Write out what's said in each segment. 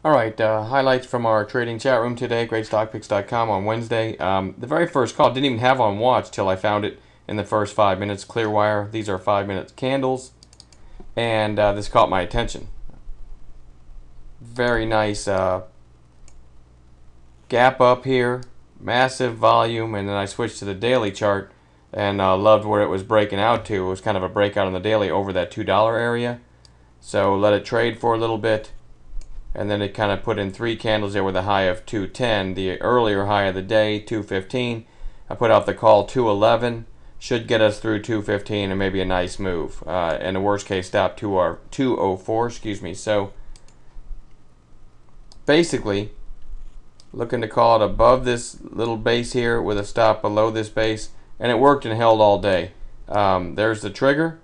All right, highlights from our trading chat room today, greatstockpicks.com on Wednesday. The very first call didn't even have on watch till I found it in the first 5 minutes. Clearwire, these are 5 minute candles, and this caught my attention. Very nice gap up here, massive volume, and then I switched to the daily chart and loved where it was breaking out to. It was kind of a breakout on the daily over that $2 area. So let it trade for a little bit. And then it kind of put in 3 candles there with a high of 210. The earlier high of the day, 215. I put out the call 211. Should get us through 215 and maybe a nice move. And the worst case stop 204. Excuse me. So basically, looking to call it above this little base here with a stop below this base, and it worked and held all day. There's the trigger.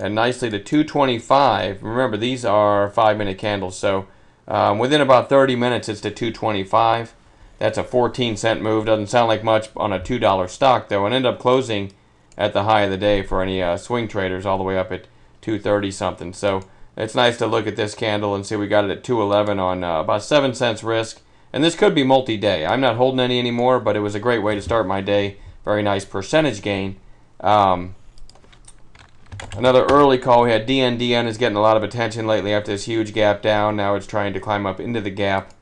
And nicely to 225. Remember, these are 5 minute candles, so within about 30 minutes it's to 225. That's a 14-cent move. Doesn't sound like much on a $2 stock, though, and end up closing at the high of the day for any swing traders all the way up at 230 something. So it's nice to look at this candle and see we got it at 211 on about 7 cents risk. And this could be multi-day. I'm not holding any anymore, but it was a great way to start my day. Very nice percentage gain. Another early call, we had DN is getting a lot of attention lately after this huge gap down. Now it's trying to climb up into the gap.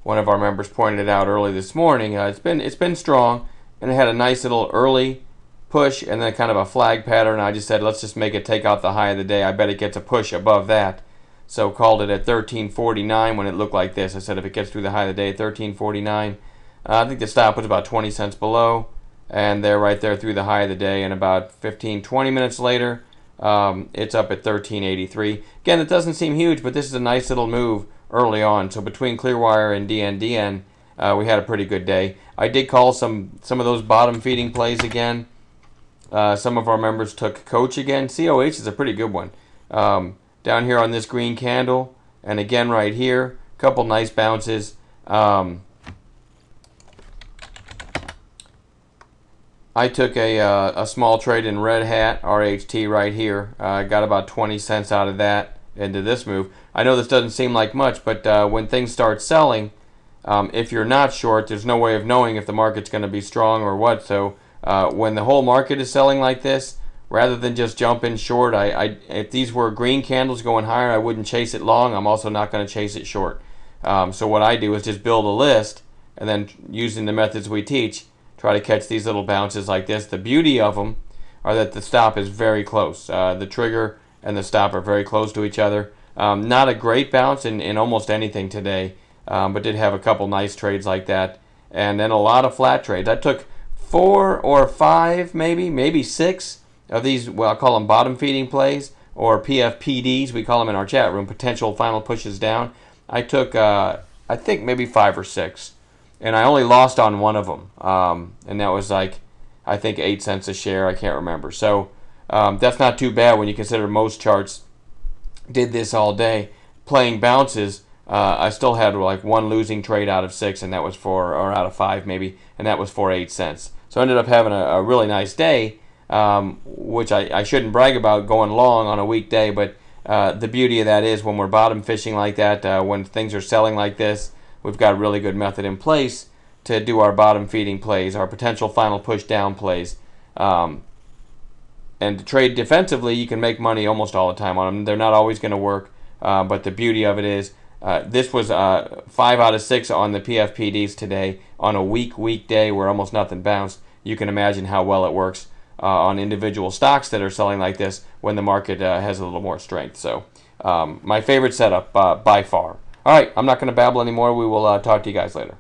One of our members pointed it out early this morning. It's been strong, and it had a nice little early push and then kind of a flag pattern. I just said, let's just make it take out the high of the day. I bet it gets a push above that. So called it at 13.49 when it looked like this. I said if it gets through the high of the day, 13.49. I think the stop was about 20 cents below. And they're right there through the high of the day, and about 15-20 minutes later, it's up at 13.83. Again, it doesn't seem huge, but this is a nice little move early on. So between Clearwire and DN, we had a pretty good day. I did call some of those bottom feeding plays again. Some of our members took Coach again. COH is a pretty good one. Down here on this green candle, and again right here, a couple nice bounces. I took a small trade in Red Hat, RHT right here. I got about 20 cents out of that into this move. I know this doesn't seem like much, but when things start selling, if you're not short, there's no way of knowing if the market's going to be strong or what. So when the whole market is selling like this, rather than just jump in short, if these were green candles going higher, I wouldn't chase it long. I'm also not going to chase it short. So what I do is just build a list, and then using the methods we teach, try to catch these little bounces like this. The beauty of them are that the stop is very close. The trigger and the stop are very close to each other. Not a great bounce in almost anything today, but did have a couple nice trades like that. And then a lot of flat trades. I took 4 or 5, maybe 6 of these, well, I'll call them bottom feeding plays, or PFPDs, we call them in our chat room, potential final pushes down. I took, I think, maybe 5 or 6. And I only lost on one of them, and that was like, I think 8 cents a share. I can't remember. So that's not too bad when you consider most charts did this all day. Playing bounces, I still had like 1 losing trade out of 6, and that was or out of 5 maybe, and that was for 8 cents. So I ended up having a really nice day, which I shouldn't brag about going long on a weekday, but the beauty of that is when we're bottom fishing like that, when things are selling like this, we've got a really good method in place to do our bottom feeding plays, our potential final push down plays. And to trade defensively, you can make money almost all the time on them. They're not always going to work, but the beauty of it is this was 5 out of 6 on the PFPDs today on a weekday where almost nothing bounced. You can imagine how well it works on individual stocks that are selling like this when the market has a little more strength. So my favorite setup by far. All right, I'm not going to babble anymore. We will talk to you guys later.